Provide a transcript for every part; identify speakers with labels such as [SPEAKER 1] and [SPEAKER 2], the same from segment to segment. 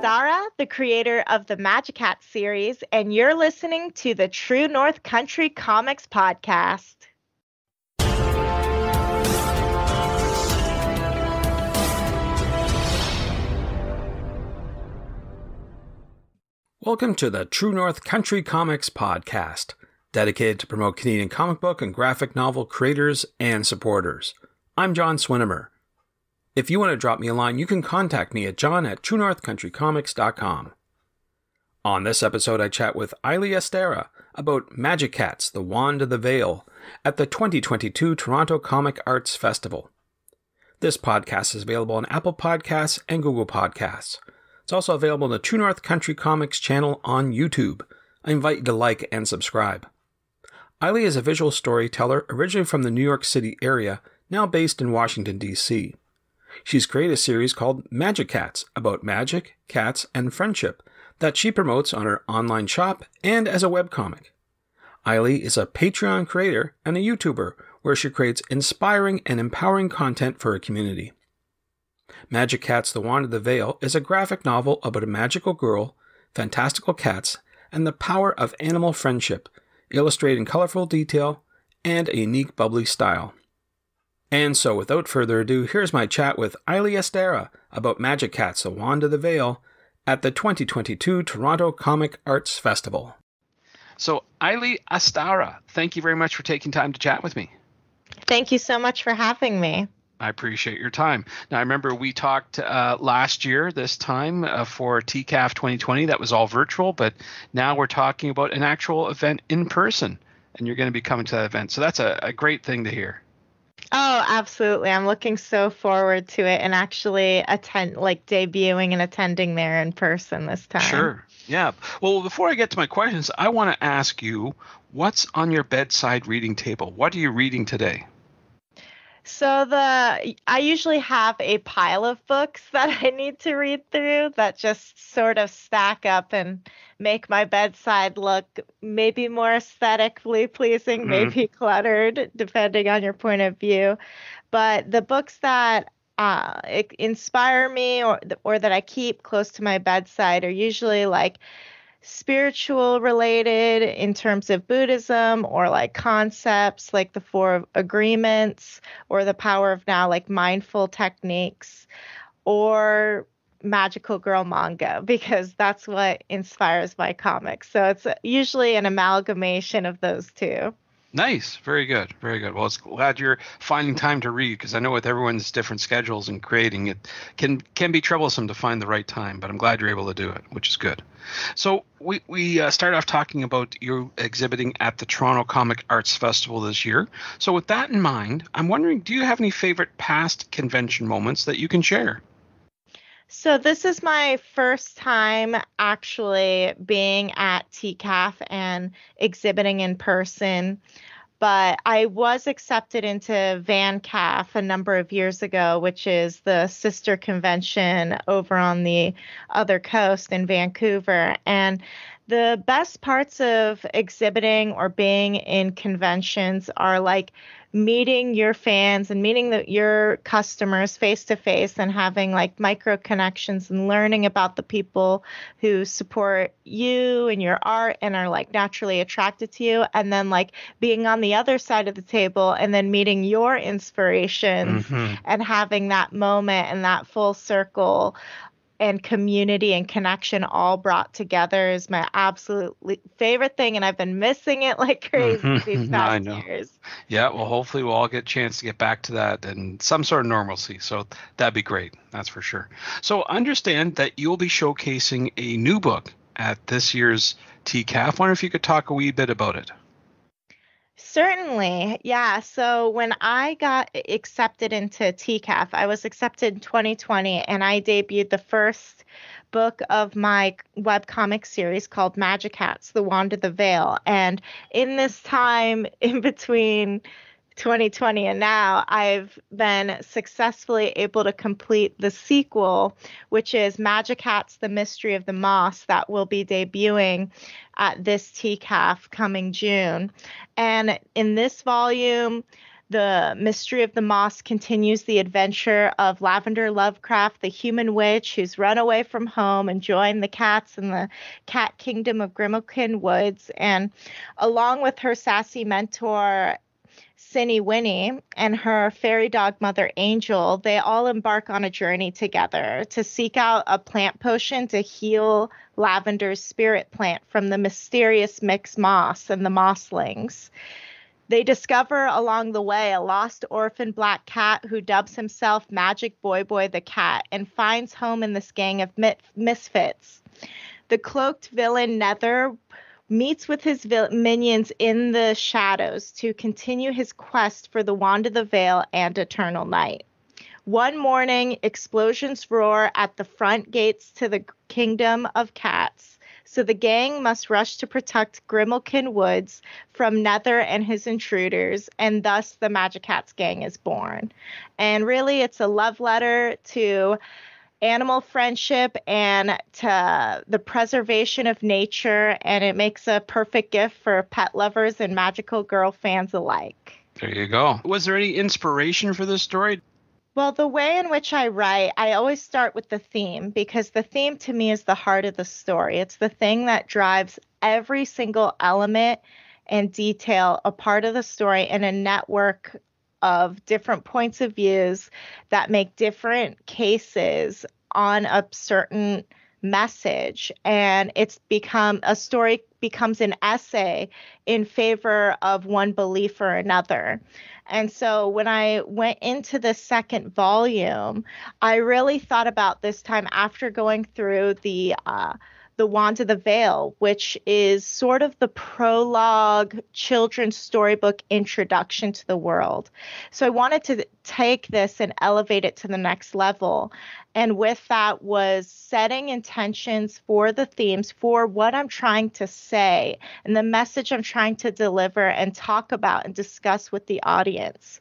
[SPEAKER 1] Astara, the creator of the Magikats series, and you're listening to the True North Country Comics podcast.
[SPEAKER 2] Welcome to the True North Country Comics podcast, dedicated to promote Canadian comic book and graphic novel creators and supporters. I'm John Swinimer. If you want to drop me a line, you can contact me at john@truenorthcountrycomics.com. On this episode, I chat with Eilie Astara about Magikats, the Wand of the Vale, at the 2022 Toronto Comic Arts Festival. This podcast is available on Apple Podcasts and Google Podcasts. It's also available on the True North Country Comics channel on YouTube. I invite you to like and subscribe. Eilie is a visual storyteller originally from the New York City area, now based in Washington, D.C. She's created a series called Magikats about magic, cats, and friendship that she promotes on her online shop and as a webcomic. Eilie is a Patreon creator and a YouTuber where she creates inspiring and empowering content for her community. Magikats, the Wand of the Vale is a graphic novel about a magical girl, fantastical cats, and the power of animal friendship, illustrated in colorful detail and a unique bubbly style. And so, without further ado, here's my chat with Eilie Astara about Magikats, the Wand of the Vale at the 2022 Toronto Comic Arts Festival. So, Eilie Astara, thank you very much for taking time to chat with me.
[SPEAKER 1] Thank you so much for having me.
[SPEAKER 2] I appreciate your time. Now, I remember we talked last year, this time, for TCAF 2020. That was all virtual, but now we're talking about an actual event in person, and you're going to be coming to that event. So that's a great thing to hear.
[SPEAKER 1] Oh, absolutely. I'm looking so forward to it and actually debuting and attending there in person this time.
[SPEAKER 2] Sure. Yeah. Well, before I get to my questions, I want to ask you, what's on your bedside reading table? What are you reading today?
[SPEAKER 1] So I usually have a pile of books that I need to read through that just sort of stack up and make my bedside look maybe more aesthetically pleasing, maybe cluttered, depending on your point of view. But the books that inspire me or that I keep close to my bedside are usually like spiritual related in terms of Buddhism, or like concepts like the Four Agreements or the Power of Now, like mindful techniques, or magical girl manga, because that's what inspires my comics. So it's usually an amalgamation of those two.
[SPEAKER 2] Nice. Very good. Very good. Well, it's glad you're finding time to read, because I know with everyone's different schedules and creating, it can be troublesome to find the right time, but I'm glad you're able to do it, which is good. So we start off talking about you exhibiting at the Toronto Comic Arts Festival this year. So with that in mind, I'm wondering, do you have any favorite past convention moments that you can share?
[SPEAKER 1] So this is my first time actually being at TCAF and exhibiting in person, but I was accepted into VanCAF a number of years ago, which is the sister convention over on the other coast in Vancouver. And the best parts of exhibiting or being in conventions are like meeting your fans and meeting your customers face to face and having like micro connections and learning about the people who support you and your art and are like naturally attracted to you. And then like being on the other side of the table and then meeting your inspirations and having that moment and that full circle and community and connection all brought together is my absolute favorite thing. And I've been missing it like crazy these past years.
[SPEAKER 2] Yeah, well, hopefully we'll all get a chance to get back to that and some sort of normalcy. So that'd be great. That's for sure. So understand that you'll be showcasing a new book at this year's TCAF. I wonder if you could talk a wee bit about it.
[SPEAKER 1] Certainly. Yeah. So when I got accepted into TCAF, I was accepted in 2020, and I debuted the first book of my webcomic series called Magikats, the Wand of the Vale. And in this time in between 2020 and now, I've been successfully able to complete the sequel, which is Magikats, the Mystery of the Moss, that will be debuting at this TCAF coming June. And in this volume, The mystery of the moss continues the adventure of Lavender Lovecraft, the human witch who's run away from home and joined the cats in the cat kingdom of Grimalkin Woods. And along with her sassy mentor, Cinny Winnie, and her fairy dog mother Angel, they all embark on a journey together to seek out a plant potion to heal Lavender's spirit plant from the mysterious mixed moss and the mosslings. They discover along the way a lost orphan black cat who dubs himself Magic Boy Boy the Cat and finds home in this gang of misfits. The cloaked villain Nether meets with his minions in the shadows to continue his quest for the Wand of the Vale and Eternal Night. One morning, explosions roar at the front gates to the Kingdom of Cats, so the gang must rush to protect Grimalkin Woods from Nether and his intruders, and thus the Magikats gang is born. And really, it's a love letter to animal friendship and to the preservation of nature, and it makes a perfect gift for pet lovers and magical girl fans alike.
[SPEAKER 2] There you go. Was there any inspiration for this story?
[SPEAKER 1] Well, the way in which I write, I always start with the theme, because the theme to me is the heart of the story. It's the thing that drives every single element and detail a part of the story in a network of different points of views that make different cases on a certain message, and a story becomes an essay in favor of one belief or another. And so when I went into the second volume, I really thought about this time after going through the Wand of the Vale, which is sort of the prologue children's storybook introduction to the world. So I wanted to take this and elevate it to the next level. And with that was setting intentions for the themes, for what I'm trying to say and the message I'm trying to deliver and talk about and discuss with the audience.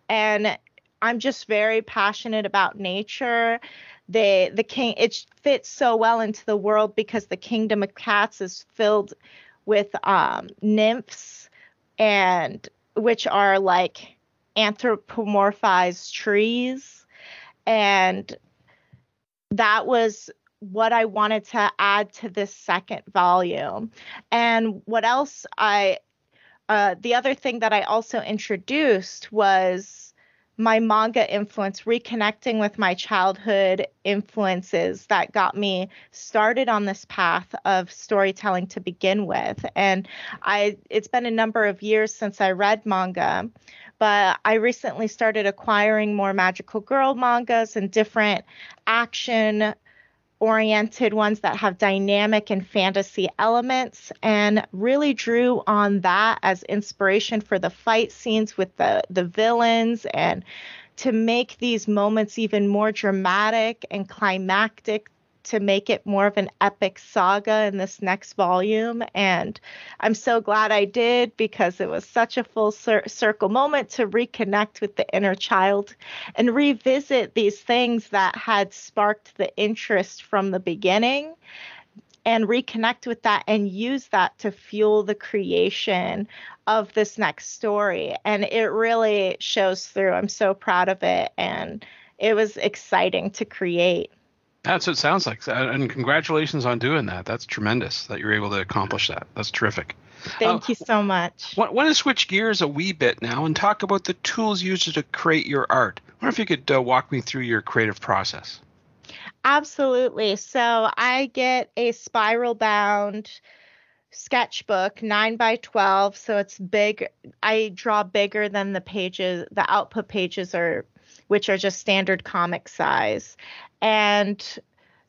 [SPEAKER 1] And I'm just very passionate about nature. The king, it fits so well into the world because the Kingdom of Cats is filled with nymphs, and which are like anthropomorphized trees, and that was what I wanted to add to this second volume. And what else the other thing that I also introduced was my manga influence, reconnecting with my childhood influences that got me started on this path of storytelling to begin with. And it's been a number of years since I read manga, but I recently started acquiring more magical girl mangas and different action oriented ones that have dynamic and fantasy elements, and really drew on that as inspiration for the fight scenes with the villains, and to make these moments even more dramatic and climactic, to make it more of an epic saga in this next volume. And I'm so glad I did, because it was such a full circle moment to reconnect with the inner child and revisit these things that had sparked the interest from the beginning, and reconnect with that and use that to fuel the creation of this next story. And it really shows through. I'm so proud of it, and it was exciting to create.
[SPEAKER 2] That's what it sounds like. And congratulations on doing that. That's tremendous that you're able to accomplish that. That's terrific.
[SPEAKER 1] Thank you so much.
[SPEAKER 2] I want to switch gears a wee bit now and talk about the tools used to create your art. I wonder if you could walk me through your creative process.
[SPEAKER 1] Absolutely. So I get a spiral bound sketchbook, 9x12. So it's big. I draw bigger than the pages, the output pages which are just standard comic size. And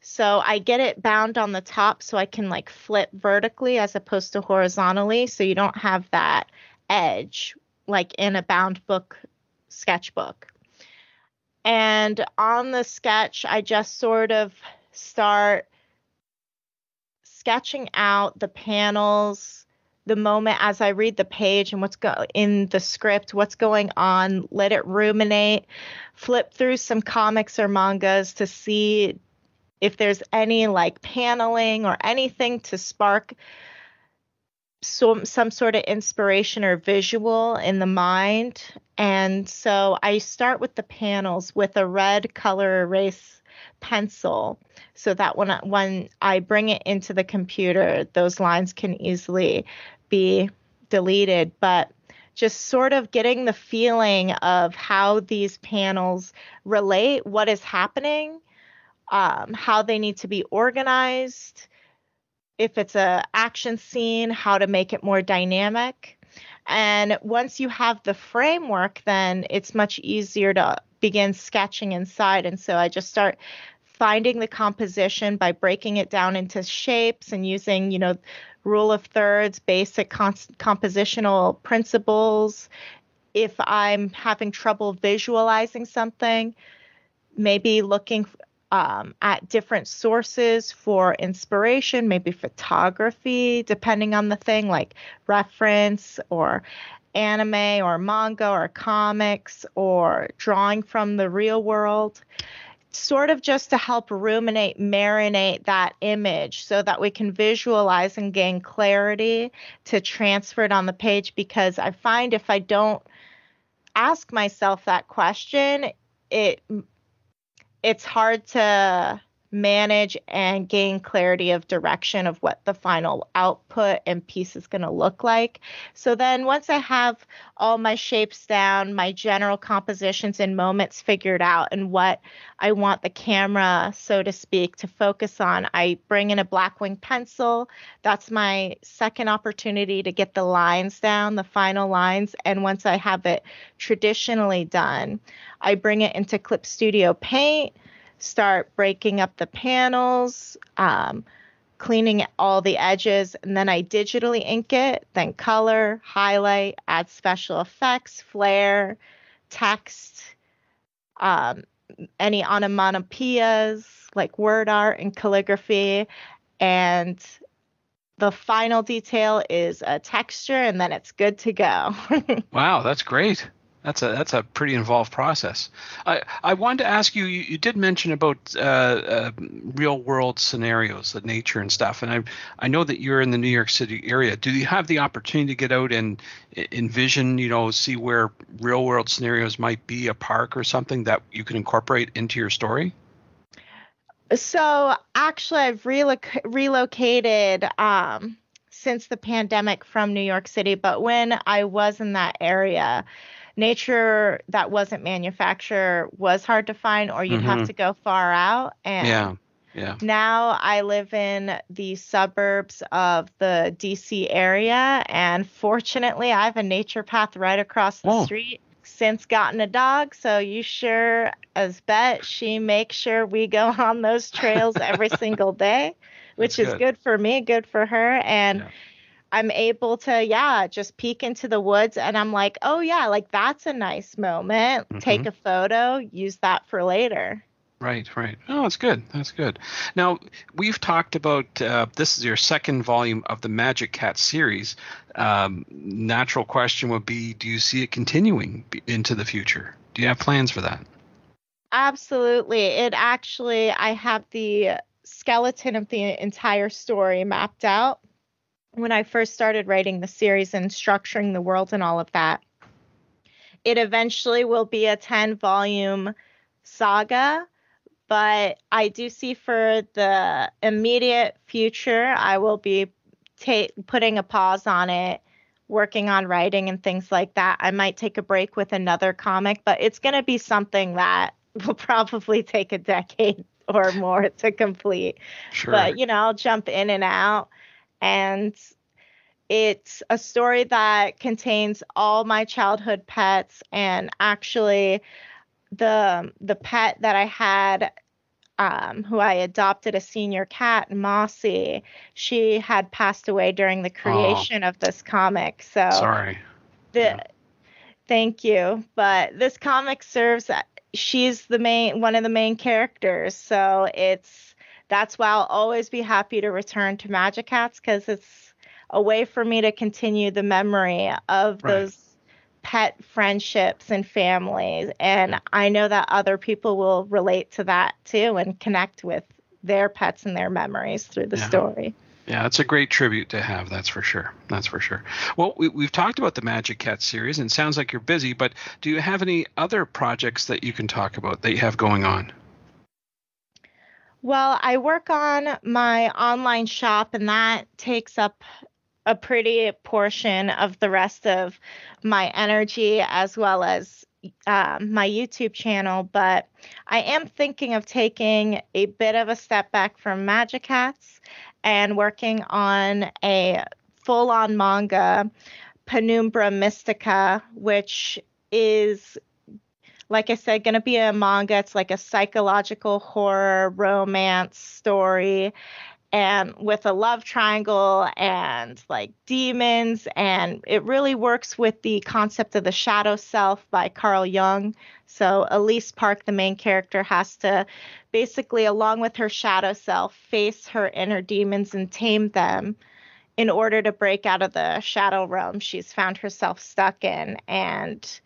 [SPEAKER 1] so I get it bound on the top so I can like flip vertically as opposed to horizontally, so you don't have that edge like in a bound book sketchbook. And on the sketch, I just sort of start sketching out the panels, the moment as I read the page and in the script, what's going on, let it ruminate, flip through some comics or mangas to see if there's any like paneling or anything to spark some sort of inspiration or visual in the mind. And so I start with the panels with a red color erase pencil so that when I bring it into the computer, those lines can easily be deleted. But just sort of getting the feeling of how these panels relate, what is happening, how they need to be organized, if it's a action scene, how to make it more dynamic. And once you have the framework, then it's much easier to begin sketching inside. And so I just start finding the composition by breaking it down into shapes and using, rule of thirds, basic compositional principles. If I'm having trouble visualizing something, maybe looking at different sources for inspiration, maybe photography, depending on the thing, like reference or anime or manga or comics or drawing from the real world, sort of just to help marinate that image so that we can visualize and gain clarity to transfer it on the page. Because I find if I don't ask myself that question, it's hard to manage and gain clarity of direction of what the final output and piece is going to look like. So then once I have all my shapes down, my general compositions and moments figured out, and what I want the camera, so to speak, to focus on, I bring in a black wing pencil. That's my second opportunity to get the lines down, the final lines. And once I have it traditionally done, I bring it into Clip Studio Paint, start breaking up the panels, cleaning all the edges, and then I digitally ink it, then color, highlight, add special effects, flare, text, any onomatopoeias like word art and calligraphy, and the final detail is a texture, and then it's good to go.
[SPEAKER 2] Wow, that's great. That's a pretty involved process. I wanted to ask you, you did mention about real world scenarios, the nature and stuff, and I know that you're in the New York City area. Do you have the opportunity to get out and envision, see where real world scenarios might be, a park or something that you can incorporate into your story?
[SPEAKER 1] So actually, I've relocated since the pandemic from New York City, but when I was in that area, nature that wasn't manufactured was hard to find, or you'd have to go far out. And now I live in the suburbs of the DC area, and fortunately I have a nature path right across the street. Since gotten a dog, so you sure as bet she makes sure we go on those trails every single day, which is good for me, good for her. And I'm able to, just peek into the woods, and I'm like, oh yeah, like that's a nice moment. Take a photo, use that for later.
[SPEAKER 2] Right. Oh, that's good. That's good. Now, we've talked about, this is your second volume of the Magikats series. Natural question would be, do you see it continuing into the future? Do you have plans for that?
[SPEAKER 1] Absolutely. I have the skeleton of the entire story mapped out when I first started writing the series and structuring the world and all of that. It eventually will be a 10-volume saga, but I do see for the immediate future, I will be putting a pause on it, working on writing and things like that. I might take a break with another comic, but it's going to be something that will probably take a decade or more to complete.
[SPEAKER 2] Sure.
[SPEAKER 1] But, I'll jump in and out. And it's a story that contains all my childhood pets, and actually the pet that I had, who I adopted, a senior cat, Mossy, she had passed away during the creation of this comic. So
[SPEAKER 2] sorry.
[SPEAKER 1] Thank you. But this comic she's one of the main characters. So that's why I'll always be happy to return to Magikats, because it's a way for me to continue the memory of those pet friendships and families. And I know that other people will relate to that too and connect with their pets and their memories through the story.
[SPEAKER 2] Yeah, it's a great tribute to have, that's for sure. That's for sure. Well, we've talked about the Magikats series, and it sounds like you're busy, but do you have any other projects that you can talk about that you have going on?
[SPEAKER 1] Well, I work on my online shop, and that takes up a pretty portion of the rest of my energy as well as my YouTube channel. But I am thinking of taking a bit of a step back from Magikats and working on a full-on manga, Penumbra Mystica, which is, like I said, going to be a manga. It's like a psychological horror romance story, and with a love triangle and like demons. And it really works with the concept of the shadow self by Carl Jung. So Elise Park, the main character, has to basically, along with her shadow self, face her inner demons and tame them in order to break out of the shadow realm she's found herself stuck in. And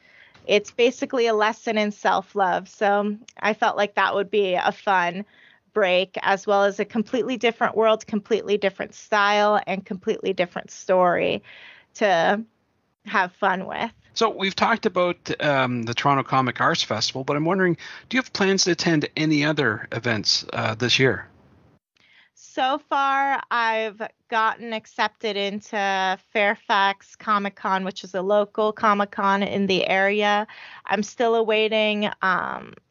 [SPEAKER 1] it's basically a lesson in self-love. So I felt like that would be a fun break, as well as a completely different world, completely different style, and completely different story to have fun with.
[SPEAKER 2] So we've talked about the Toronto Comic Arts Festival, but I'm wondering, do you have plans to attend any other events this year?
[SPEAKER 1] So far, I've gotten accepted into Fairfax Comic Con, which is a local Comic Con in the area. I'm still awaiting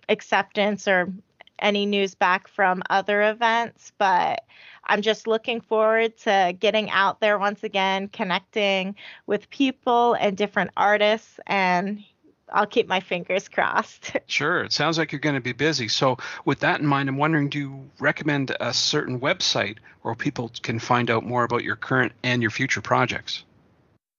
[SPEAKER 1] acceptance or any news back from other events, but I'm just looking forward to getting out there once again, connecting with people and different artists, and I'll keep my fingers crossed.
[SPEAKER 2] Sure. It sounds like you're going to be busy. So with that in mind, I'm wondering, do you recommend a certain website where people can find out more about your current and your future projects?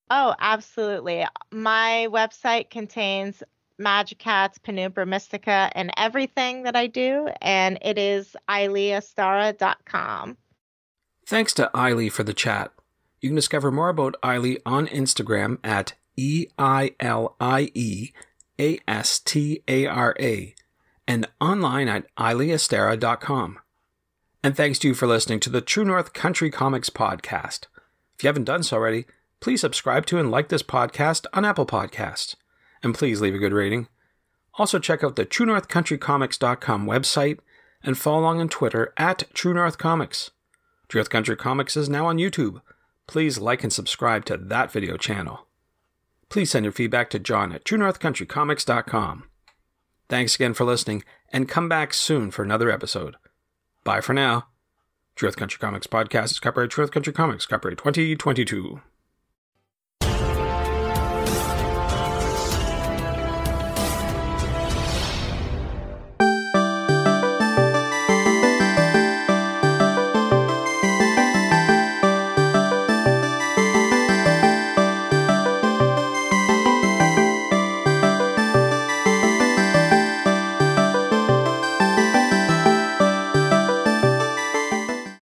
[SPEAKER 1] Oh, absolutely. My website contains Magikats, Penumbra Mystica, and everything that I do, and it is eilieastara.com.
[SPEAKER 2] Thanks to Eilie for the chat. You can discover more about Eilie on Instagram at EILIEASTARA and online at eilieastara.com. And thanks to you for listening to the True North Country Comics podcast. If you haven't done so already, please subscribe to and like this podcast on Apple Podcasts. And please leave a good rating. Also check out the TrueNorthCountryComics.com website and follow along on Twitter at True North Comics. True North Country Comics is now on YouTube. Please like and subscribe to that video channel. Please send your feedback to John at TrueNorthCountryComics.com. Thanks again for listening, and come back soon for another episode. Bye for now. True North Country Comics Podcast is copyright True North Country Comics, copyright 2022.